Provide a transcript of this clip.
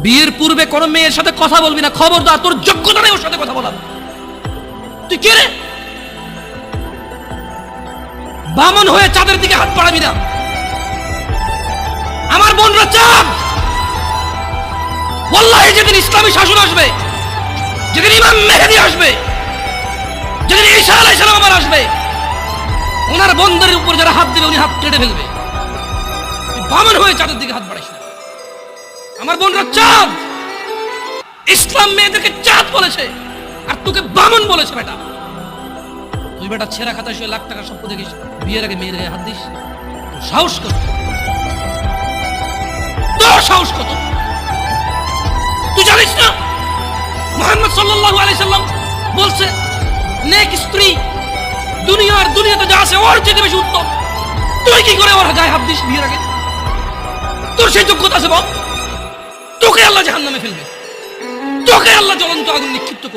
বিয়ের পূর্বে কোন মেয়ের সাথে কথা বলবি না, খবরদার, তোর যোগ্যতা নেই ওর সাথে কথা বলার। তুই কে রে? বামন হয়ে চাঁদের দিকে হাত বাড়াবি না। আমার বোনরা চাঁদ। ওয়াল্লাহি যেদিন ইসলামী শাসন আসবে, যেদিন ইমাম মেহেদী আসবে, যেদিন ঈসা আলাইহিস সালাম আবার আসবে, ওনার বোনদের উপর যারা হাত দেবে উনি হাত কেটে ফেলবে। তুই বামন হয়ে চাঁদের দিকে হাত বাড়াইস না। আমার বোনরা চাঁদ। ইসলাম মেয়েদেরকে চাঁদ বলেছে, আর তোকে বামন বলেছে। বেটা তুই বেটা ছেঁড়া খাতা শুয়ে লাখ টাকার স্বপ্ন দেখিস, বিয়ের আগে মেয়ের গায়ে হাত দিস? সাহস কত? তোর সাহস কত? তুই জানিস না মুহাম্মদ সাল্লাল্লাহু আলাইহি সাল্লাম বলছে নেক স্ত্রী দুনিয়াতে যা আছে ওর চেয়ে বেশি উত্তম। তুই কি করে ওর গায়ে হাত দিস বিয়ের আগে? তোর সেই যোগ্যতা আছে বল? তোকে আল্লাহ জাহান্নামে ফেলবে, তোকে আল্লাহ জ্বলন্ত আগুন নিক্ষিপ্ত করবে।